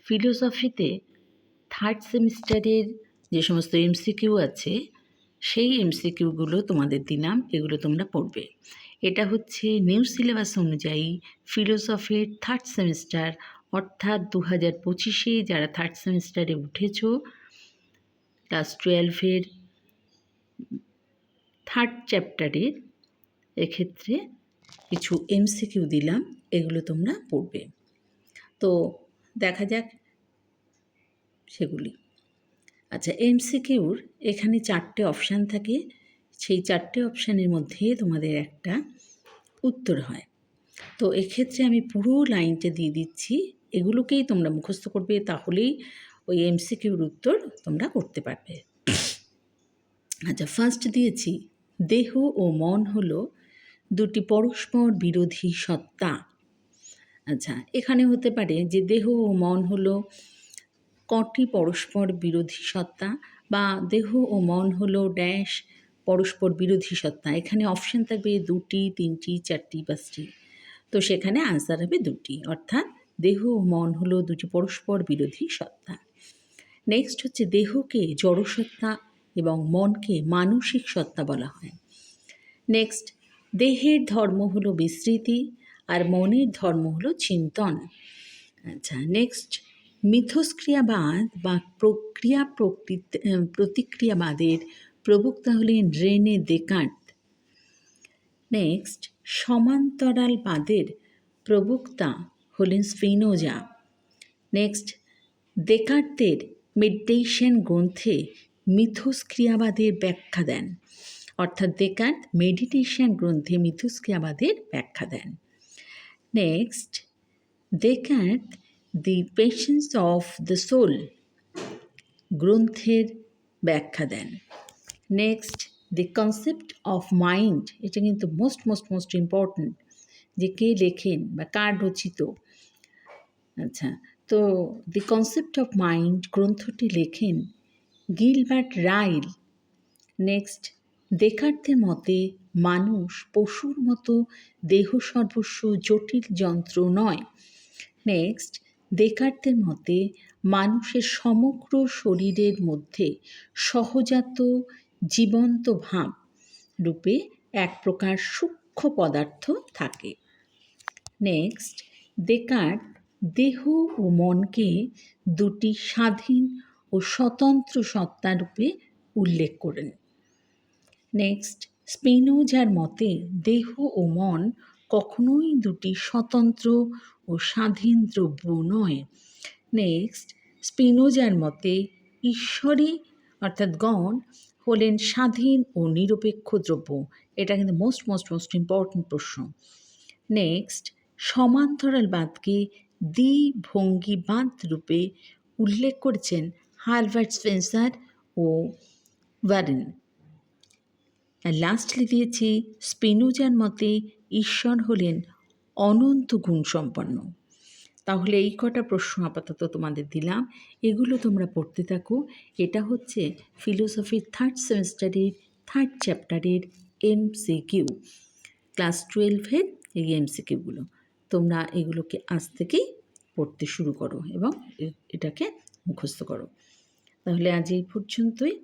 ফিলোসফিতে third সেমিস্টারের যে সমস্ত এমসিকিউ আছে সেই এমসিকিউগুলো তোমাদের দিলাম, এগুলো তোমরা পড়বে। এটা হচ্ছে নিউ সিলেবাস অনুযায়ী ফিলোসফির থার্ড সেমিস্টার, অর্থাৎ 2025-এ যারা থার্ড সেমিস্টারে উঠেছ, ক্লাস 12-এর থার্ড চ্যাপ্টারের এক্ষেত্রে কিছু এমসিকিউ দিলাম, এগুলো তোমরা পড়বে। তো দেখা যাক সেগুলি। আচ্ছা, এমসিকিউর এখানে 4টে অপশান থাকে, সেই 4টে অপশানের মধ্যে তোমাদের একটা উত্তর হয়। তো এক্ষেত্রে আমি পুরো লাইনটা দিয়ে দিচ্ছি, এগুলোকেই তোমরা মুখস্থ করবে, তাহলেই ওই এমসিকিউর উত্তর তোমরা করতে পারবে। আচ্ছা, ফার্স্ট দিয়েছি, দেহ ও মন হলো দুটি পরস্পর বিরোধী সত্তা। আচ্ছা, এখানে হতে পারে যে দেহ ও মন হলো কটি পরস্পর বিরোধী সত্তা, বা দেহ ও মন হলো ড্যাশ পরস্পর বিরোধী সত্তা। এখানে অপশান থাকবে 2টি, 3টি, 4টি, 5টি। তো সেখানে আনসার হবে 2টি, অর্থাৎ দেহ ও মন হলো দুটি পরস্পর বিরোধী সত্তা। নেক্সট হচ্ছে, দেহকে জড়সত্তা এবং মনকে মানসিক সত্তা বলা হয়। নেক্সট, দেহের ধর্ম হলো বিস্মৃতি আর মনের ধর্ম হলো চিন্তন। আচ্ছা, নেক্সট, মিথস্ক্রিয়াবাদ বা প্রতিক্রিয়াবাদের প্রবক্তা হলেন রেনে দেকার্ত। নেক্সট, সমান্তরালবাদের প্রবক্তা হলেন স্পিনোজা। নেক্সট, দেকার্তের মেডিটেশন গ্রন্থে মিথস্ক্রিয়াবাদের ব্যাখ্যা দেন, অর্থাৎ দেকার্ত মেডিটেশন গ্রন্থে মিথস্ক্রিয়াবাদের ব্যাখ্যা দেন। Next, Descartes the passions of the soul গ্রন্থের ব্যাখ্যা দেন। Next, the concept of mind, এটা কিন্তু মোস্ট ইম্পর্ট্যান্ট, যে কে লেখেন বা কার রচিত। আচ্ছা, তো দি কনসেপ্ট অফ মাইন্ড গ্রন্থটি লেখেন গিলবার্ট রাইল। নেক্সট, দেকার্তের মতে মানুষ পশুর মতো দেহ সর্বস্ব জটিল যন্ত্র নয়। নেক্সট, দেকার্তের মতে মানুষের সমগ্র শরীরের মধ্যে সহজাত জীবন্ত ভাব রূপে এক প্রকার সূক্ষ্ম পদার্থ থাকে। নেক্সট, দেকার্ত দেহ ও মনকে দুটি স্বাধীন ও স্বতন্ত্র সত্তা রূপে উল্লেখ করেন। নেক্সট, স্পিনোজার মতে দেহ ও মন কখনোই দুটি স্বতন্ত্র ও স্বাধীন দ্রব্য নয়। নেক্সট, স্পিনোজার মতে ঈশ্বরই অর্থাৎ গণ হলেন স্বাধীন ও নিরপেক্ষ দ্রব্য। এটা কিন্তু মোস্ট ইম্পর্ট্যান্ট প্রশ্ন। নেক্সট, সমান্তরালবাদকে দ্বিভঙ্গিবাদ রূপে উল্লেখ করেছেন হারবার্ট স্পেন্সার ও ওয়ারেন। আর লাস্টলি দিয়েছি, স্পিনোজার মতে ঈশ্বর হলেন অনন্ত গুণসম্পন্ন। তাহলে এই কটা প্রশ্ন আপাতত তোমাদের দিলাম, এগুলো তোমরা পড়তে থাকো। এটা হচ্ছে ফিলোসফির থার্ড সেমিস্টারের থার্ড চ্যাপ্টারের এমসিকিউ, ক্লাস 12-এর এই এমসিকিউগুলো। তোমরা এগুলোকে আজ থেকেই পড়তে শুরু করো এবং এটাকে মুখস্থ করো। তাহলে আজ এই পর্যন্তই।